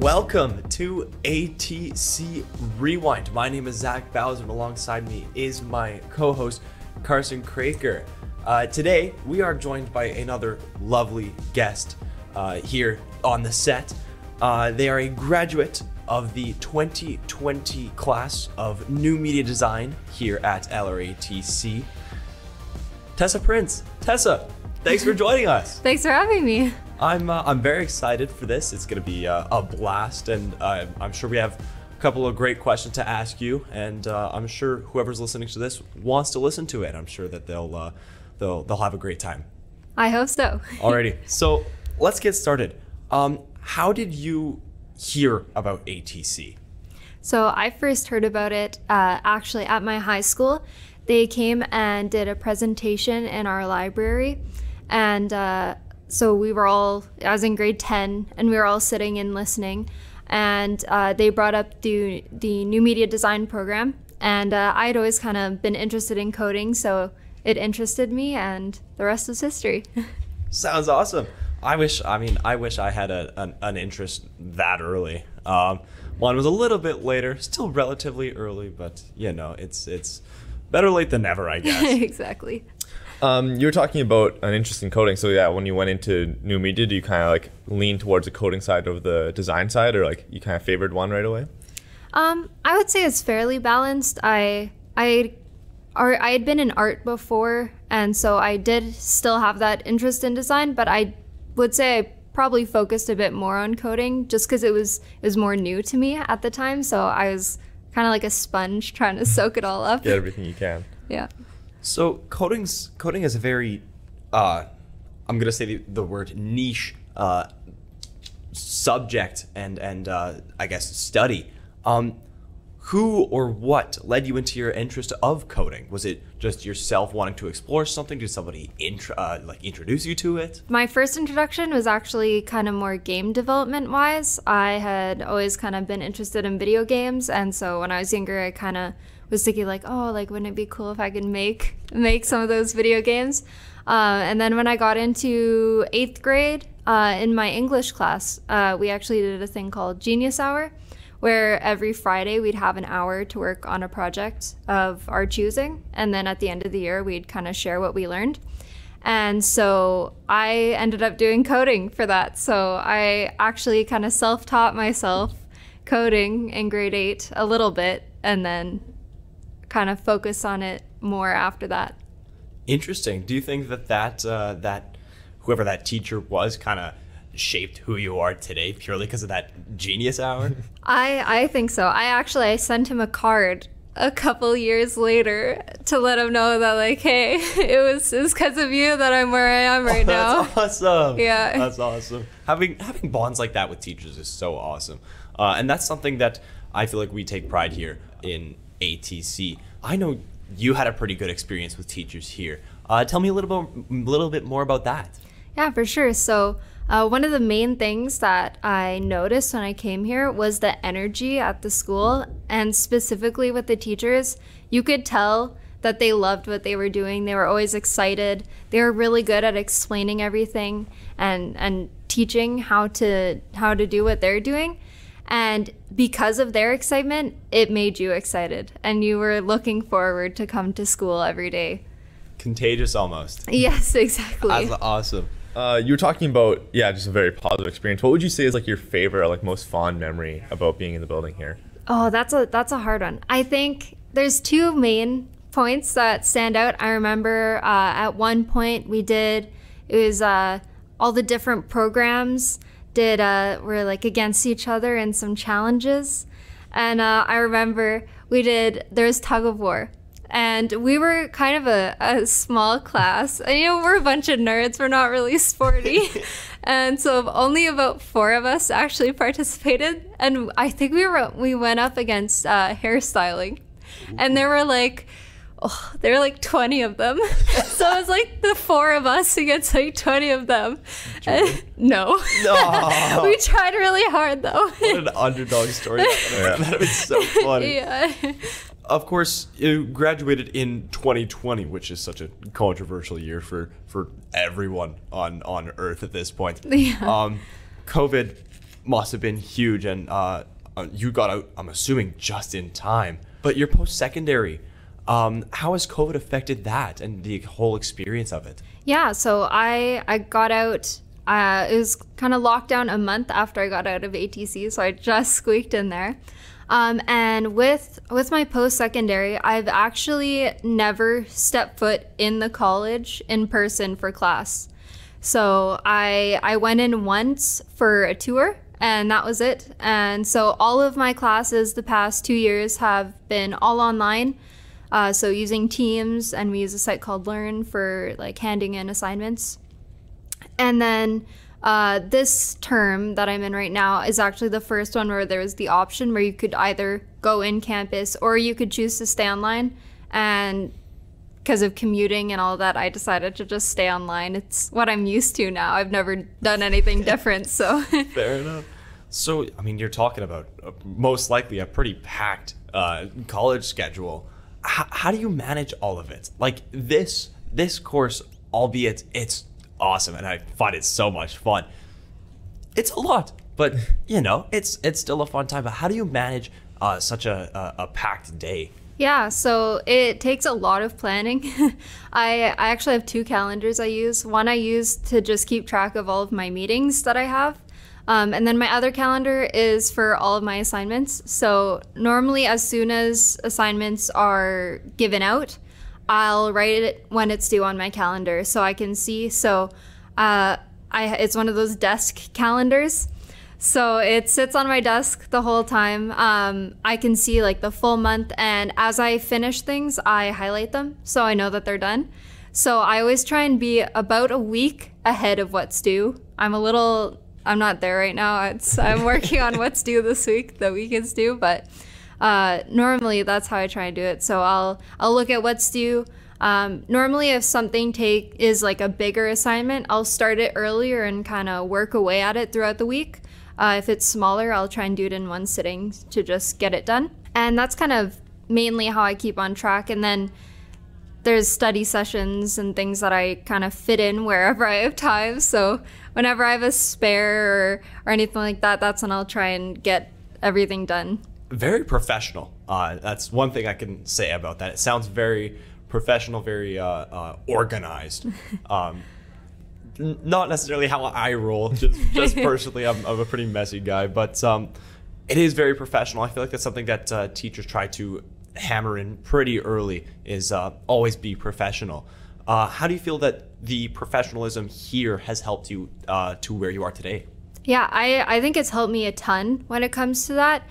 Welcome to ATC Rewind. My name is Zach Bowser, and alongside me is my co-host Carson Kraker. Today we are joined by another lovely guest here on the set. They are a graduate of the 2020 class of New Media Design here at LRSDTV. Tessa Prince. Tessa, thanks for joining us. Thanks for having me. I'm very excited for this. It's going to be a blast, and I'm sure we have a couple of great questions to ask you. And I'm sure whoever's listening to this wants to listen to it. I'm sure that they'll have a great time. I hope so. Alrighty, so let's get started. How did you hear about ATC? So I first heard about it actually at my high school. They came and did a presentation in our library, and so we were all, I was in grade 10, and we were all sitting and listening, and they brought up the New Media Design program, and I had always kind of been interested in coding, so it interested me, and the rest is history. Sounds awesome. I wish I had an interest that early. One was a little bit later, still relatively early, but it's better late than never, I guess. Exactly. You were talking about an interest in coding. So yeah, when you went into new media, do you kind of like lean towards the coding side over the design side, or like you kind of favored one right away? I would say it's fairly balanced. I had been in art before, and so I did still have that interest in design, but I would say I probably focused a bit more on coding just because it was more new to me at the time. So I was kind of like a sponge trying to soak it all up. Get everything you can. Yeah. So coding is a very, I'm gonna say the word niche subject and I guess study. Who or what led you into your interest of coding? Was it just yourself wanting to explore something? Did somebody introduce you to it? My first introduction was actually kind of more game development wise. I had always kind of been interested in video games, and so when I was younger, I kind of was thinking like, oh, like wouldn't it be cool if I could make some of those video games? And then when I got into 8th grade, in my English class, we actually did a thing called Genius Hour, where every Friday we'd have an hour to work on a project of our choosing. And then at the end of the year, we'd kind of share what we learned. And so I ended up doing coding for that. So I actually kind of self-taught myself coding in grade 8 a little bit, and then kind of focus on it more after that. Interesting. Do you think that whoever that teacher was kind of shaped who you are today purely because of that Genius Hour? I think so. I sent him a card a couple years later to let him know that like, hey, it was because of you that I'm where I am right now. That's awesome. Yeah. That's awesome. Having bonds like that with teachers is so awesome. And that's something that I feel like we take pride here in ATC. I know you had a pretty good experience with teachers here. Tell me a little bit more about that. Yeah, for sure. So one of the main things that I noticed when I came here was the energy at the school, and specifically with the teachers. You could tell that they loved what they were doing. They were always excited. They were really good at explaining everything and teaching how to do what they're doing. And because of their excitement, it made you excited, and you were looking forward to come to school every day. Contagious almost. Yes, exactly. That's awesome. You were talking about, just a very positive experience. What would you say is like your favorite or like most fond memory about being in the building here? Oh, that's a hard one. I think there's two main points that stand out. I remember at one point it was all the different programs were like against each other in some challenges. And I remember there was tug of war. And we were kind of a small class. And, we're a bunch of nerds. We're not really sporty. And so only about 4 of us actually participated. And I think we went up against hairstyling. And there were like 20 of them. So it was like the 4 of us against like 20 of them. No. We tried really hard though. What an underdog story. That would have been so funny. Yeah. Of course, you graduated in 2020, which is such a controversial year for everyone on Earth at this point. Yeah. COVID must have been huge, and you got out, I'm assuming, just in time. But your post-secondary, how has COVID affected that and the whole experience of it? Yeah, so I got out, it was kind of lockdown a month after I got out of ATC, so I just squeaked in there. And with my post-secondary, I've actually never stepped foot in the college in person for class. So I went in once for a tour, and that was it. And so all of my classes the past 2 years have been all online. So using Teams, and we use a site called Learn for like handing in assignments. And then this term that I'm in right now is actually the first one where there was the option where you could either go in campus or you could choose to stay online. And because of commuting and all that, I decided to just stay online. It's what I'm used to now. I've never done anything different, so. Fair enough. So, I mean, you're talking about most likely a pretty packed college schedule. How do you manage all of it? Like this course, albeit it's awesome and I find it so much fun, it's a lot, but you know, it's still a fun time. But how do you manage such a packed day? Yeah, so it takes a lot of planning. I actually have 2 calendars I use. One I use to just keep track of all of my meetings that I have. And then my other calendar is for all of my assignments. So normally as soon as assignments are given out, I'll write it when it's due on my calendar so I can see. So it's one of those desk calendars. So it sits on my desk the whole time. I can see like the full month, and as I finish things, I highlight them so I know that they're done. So I always try and be about a week ahead of what's due. I'm not there right now. I'm working on what's due this week. The week is due, but normally that's how I try and do it. So I'll look at what's due. Normally if something is like a bigger assignment, I'll start it earlier and kind of work away at it throughout the week. If it's smaller, I'll try and do it in one sitting to just get it done. And that's kind of mainly how I keep on track. And then there's study sessions and things that I kind of fit in wherever I have time. So whenever I have a spare or anything like that, that's when I'll try and get everything done. Very professional. That's one thing I can say about that. It sounds very professional, very organized. Not necessarily how I roll, just personally, I'm a pretty messy guy, but it is very professional. I feel like that's something that teachers try to hammer in pretty early, is always be professional. How do you feel that the professionalism here has helped you to where you are today? Yeah, I think it's helped me a ton when it comes to that.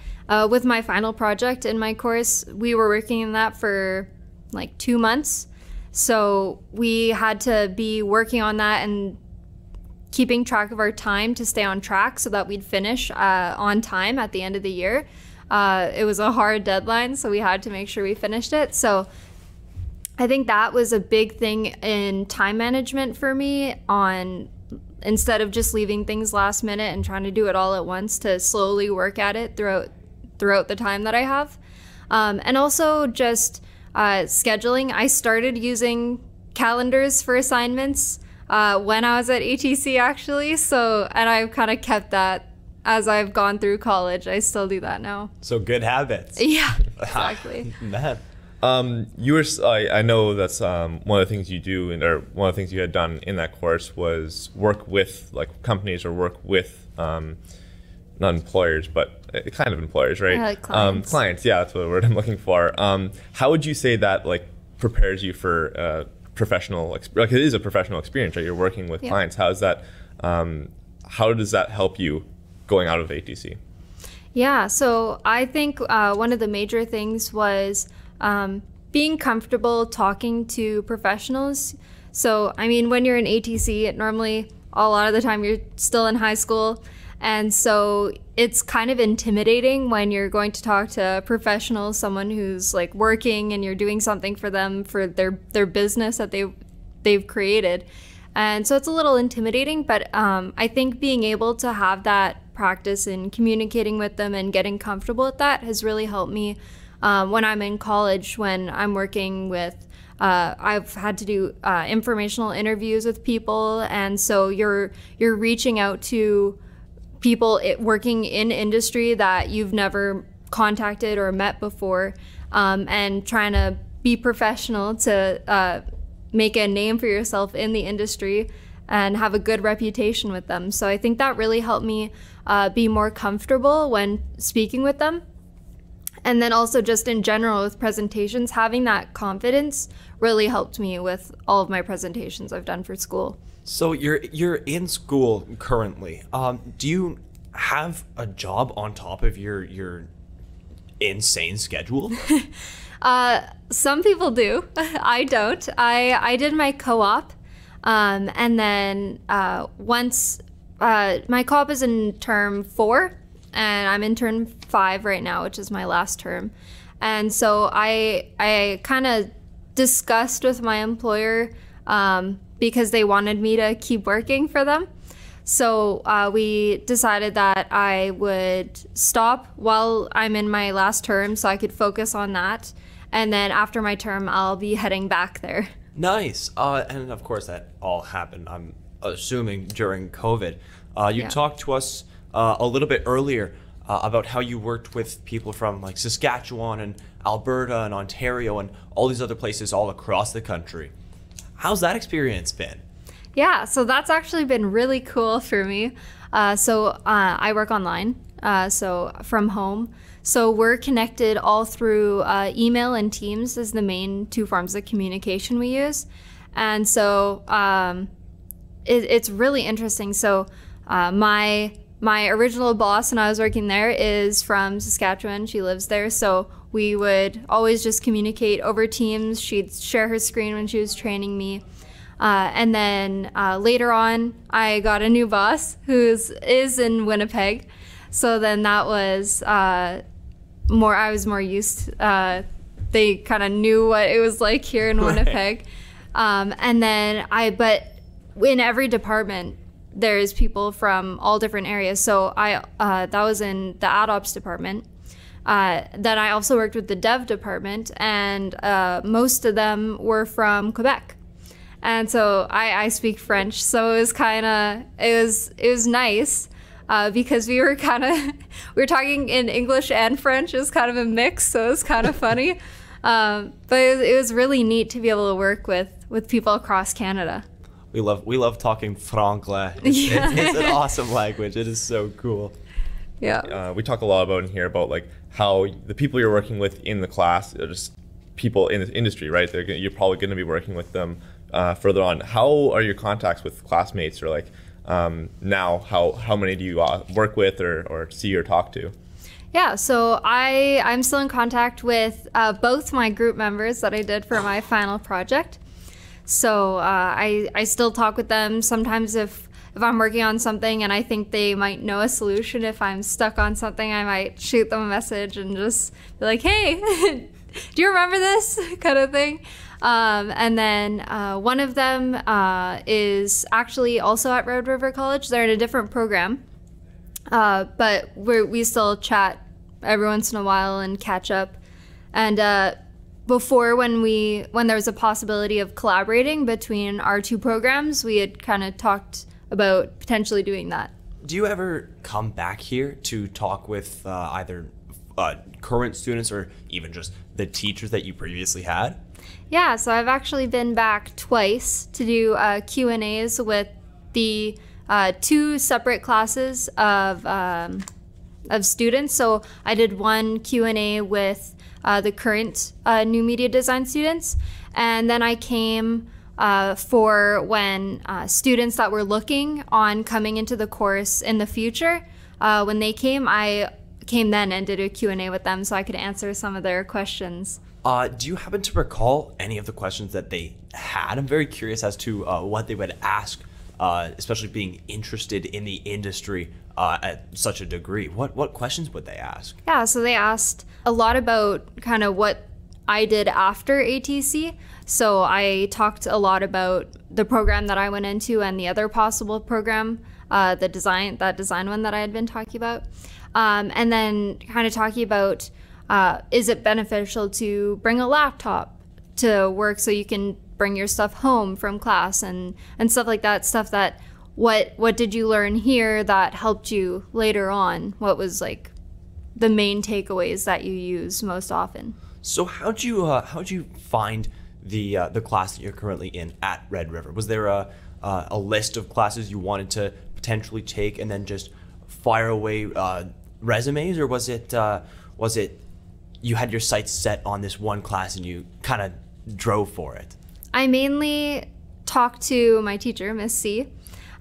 With my final project in my course, we were working in that for like 2 months. So we had to be working on that and keeping track of our time to stay on track so that we'd finish on time at the end of the year. It was a hard deadline, so we had to make sure we finished it. So I think that was a big thing in time management for me, on instead of just leaving things last minute and trying to do it all at once, to slowly work at it throughout the time that I have. And also just scheduling. I started using calendars for assignments when I was at ATC actually. So, and I've kind of kept that as I've gone through college. I still do that now. So good habits. Yeah, exactly. Man. I know that's one of the things you do, or one of the things you had done in that course was work with like companies, or work with not employers, but kind of employers, right? Yeah, like clients. Clients, yeah, that's the word I'm looking for. How would you say that like prepares you for professional, like it is a professional experience, right? You're working with clients. How does that help you going out of ATC? Yeah, so I think one of the major things was being comfortable talking to professionals. So, I mean, when you're in ATC, normally a lot of the time you're still in high school. And so it's kind of intimidating when you're going to talk to a professional, someone who's like working and you're doing something for them, for their business that they've created. And so it's a little intimidating, but I think being able to have that practice in communicating with them and getting comfortable with that has really helped me when I'm in college, when I'm working with I've had to do informational interviews with people, and so you're reaching out to people working in industry that you've never contacted or met before, and trying to be professional to make a name for yourself in the industry and have a good reputation with them. So I think that really helped me be more comfortable when speaking with them. And then also just in general with presentations, having that confidence really helped me with all of my presentations I've done for school. So you're in school currently. Do you have a job on top of your insane schedule? Some people do. I don't. I did my co-op, and then once my co-op is in term 4, and I'm in term 5 right now, which is my last term. And so I kind of discussed with my employer because they wanted me to keep working for them. So we decided that I would stop while I'm in my last term so I could focus on that. And then after my term, I'll be heading back there. Nice. And of course, that all happened, I'm assuming, during COVID. You talked to us a little bit earlier about how you worked with people from like Saskatchewan and Alberta and Ontario and all these other places all across the country. How's that experience been? Yeah, so that's actually been really cool for me. So I work online, so from home. So we're connected all through email and Teams as the main 2 forms of communication we use. And so it's really interesting. So my original boss when I was working there is from Saskatchewan. She lives there. So we would always just communicate over Teams. She'd share her screen when she was training me. And then later on, I got a new boss who is in Winnipeg. So then that was I was more used. They kind of knew what it was like here in Winnipeg. And then but in every department, there's people from all different areas. So that was in the ad ops department. Then I also worked with the dev department, and most of them were from Quebec. And so I speak French, so it was it was nice because we were talking in English and French. It was kind of a mix, so it was kind of funny. But it was really neat to be able to work with people across Canada. We love talking franglais. It's an awesome language. It is so cool. Yeah. We talk a lot about in here about like how the people you're working with in the class are just people in the industry, right? You're probably going to be working with them further on. How are your contacts with classmates, or like now how many do you work with or see or talk to? Yeah, so I'm still in contact with both my group members that I did for my final project. So I still talk with them. Sometimes if I'm working on something and I think they might know a solution, if I'm stuck on something, I might shoot them a message and just be like, hey, do you remember this kind of thing? And then one of them is actually also at Red River College. They're in a different program, but we still chat every once in a while and catch up. And before, when there was a possibility of collaborating between our 2 programs, we had kind of talked about potentially doing that. Do you ever come back here to talk with either current students or even just the teachers that you previously had? Yeah, so I've actually been back twice to do Q&As with the 2 separate classes of students. So I did one Q&A with the current new media design students, and then I came for when students that were looking on coming into the course in the future, when they came, I came then and did a Q&A with them so I could answer some of their questions. Do you happen to recall any of the questions that they had? I'm very curious as to what they would ask, especially being interested in the industry at such a degree. What questions would they ask? Yeah, so they asked a lot about kind of what I did after ATC. So I talked a lot about the program that I went into and the other possible program, that design one that I had been talking about. And then kind of talking about, is it beneficial to bring a laptop to work so you can bring your stuff home from class and stuff like that, stuff that what did you learn here that helped you later on? What was like the main takeaways that you use most often? So how'd you find the class that you're currently in at Red River? Was there a list of classes you wanted to potentially take and then just fire away resumes, or was it you had your sights set on this one class and you kind of drove for it? I mainly talked to my teacher, Miss C,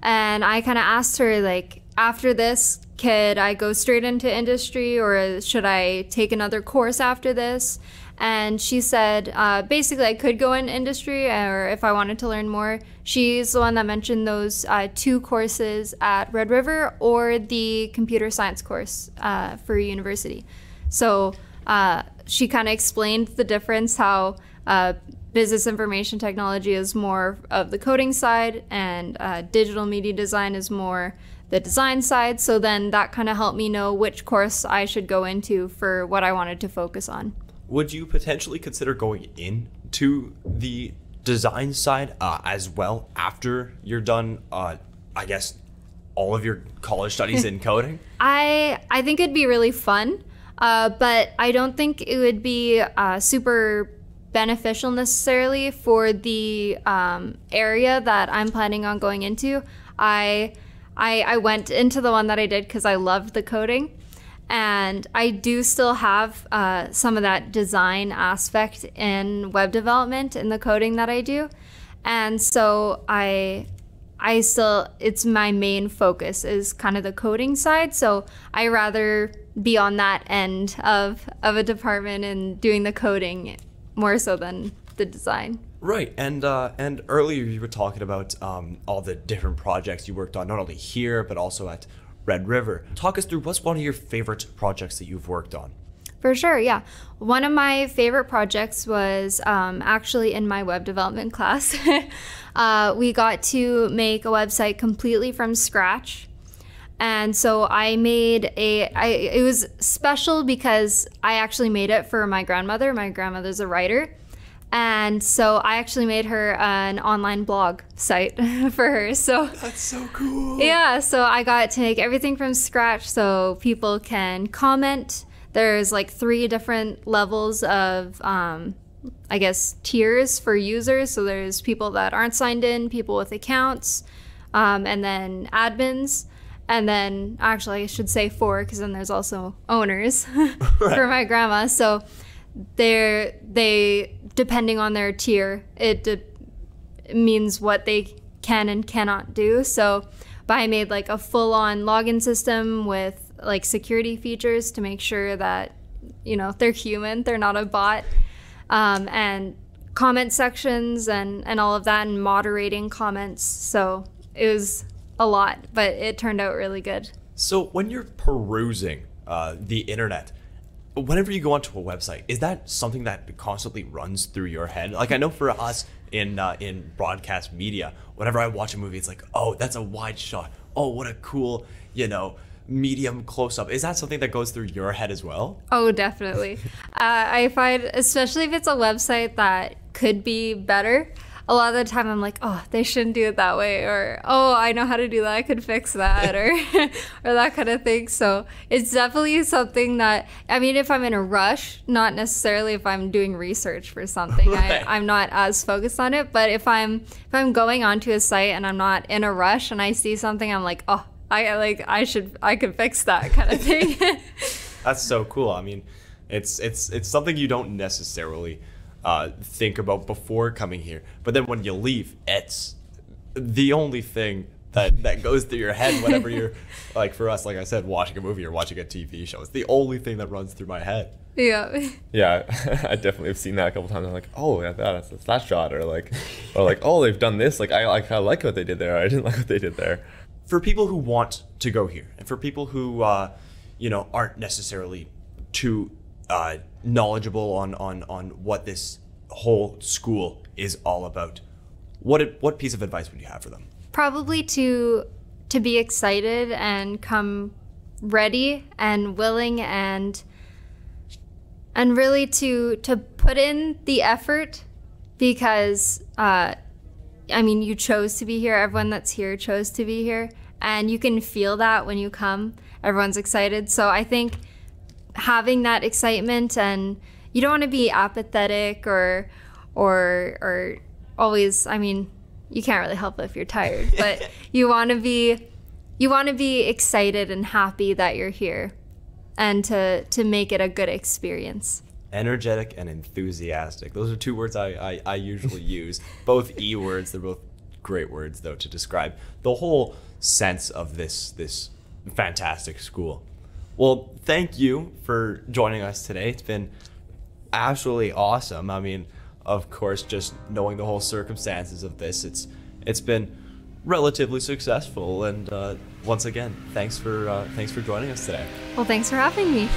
and I kind of asked her, like, after this, could I go straight into industry, or should I take another course after this? And she said, basically, I could go in industry, or if I wanted to learn more. She's the one that mentioned those 2 courses at Red River, or the computer science course for university. So she kind of explained the difference, how business information technology is more of the coding side, and digital media design is more the design side. So then that kind of helped me know which course I should go into for what I wanted to focus on. Would you potentially consider going into the design side as well after you're done, I guess, all of your college studies in coding? I think it'd be really fun, but I don't think it would be super beneficial necessarily for the area that I'm planning on going into. I went into the one that I did because I loved the coding. And I do still have some of that design aspect in web development in the coding that I do. And so I still, it's my main focus is kind of the coding side. So I rather be on that end of a department and doing the coding more so than the design. Right, and earlier you were talking about all the different projects you worked on, not only here, but also at Red River. Talk us through, what's one of your favorite projects that you've worked on? For sure, yeah. One of my favorite projects was actually in my web development class. We got to make a website completely from scratch. And so I made it was special because I actually made it for my grandmother. My grandmother's a writer. And so I actually made her an online blog site for her. So that's so cool. Yeah, so I got to make everything from scratch so people can comment. There's like 3 different levels of, I guess, tiers for users. So there's people that aren't signed in, people with accounts, and then admins. And then, actually, I should say 4, because then there's also owners for my grandma. So they depending on their tier, it means what they can and cannot do. So I made like a full-on login system with like security features to make sure that, you know, they're human, they're not a bot, and comment sections and all of that, and moderating comments. So it was a lot, but it turned out really good. So when you're perusing the internet, whenever you go onto a website, is that something that constantly runs through your head? Like, I know for us in broadcast media, whenever I watch a movie, it's like, oh, that's a wide shot. Oh, what a cool, you know, medium close-up. Is that something that goes through your head as well? Oh, definitely. I find, especially if it's a website that could be better, a lot of the time I'm like, oh, they shouldn't do it that way, or oh, I know how to do that, I could fix that, or or that kind of thing. So it's definitely something that, I mean, if I'm in a rush, not necessarily if I'm doing research for something, right. I'm not as focused on it. But if I'm going onto a site and I'm not in a rush and I see something, I'm like, oh, I could fix that kind of thing. That's so cool. I mean, it's something you don't necessarily think about before coming here, but then when you leave, it's the only thing that goes through your head whenever you're, like, for us, like I said, watching a movie or watching a TV show. It's the only thing that runs through my head. Yeah. Yeah, I definitely have seen that a couple times. I'm like, oh, yeah, that's that shot, or like, oh, they've done this. Like, I like what they did there. I didn't like what they did there. For people who want to go here, and for people who aren't necessarily too knowledgeable on what this whole school is all about, what piece of advice would you have for them? Probably to be excited and come ready and willing and really to put in the effort, because I mean, you chose to be here. Everyone that's here chose to be here. And you can feel that when you come. Everyone's excited. So I think having that excitement, and you don't want to be apathetic or always, I mean, you can't really help it if you're tired, but you want to be excited and happy that you're here, and to make it a good experience. Energetic and enthusiastic. Those are two words I usually use. Both E words. They're both great words, though, to describe the whole sense of this fantastic school. Well, thank you for joining us today. It's been absolutely awesome. I mean, of course, just knowing the whole circumstances of this, it's been relatively successful. And once again, thanks for joining us today. Well, thanks for having me.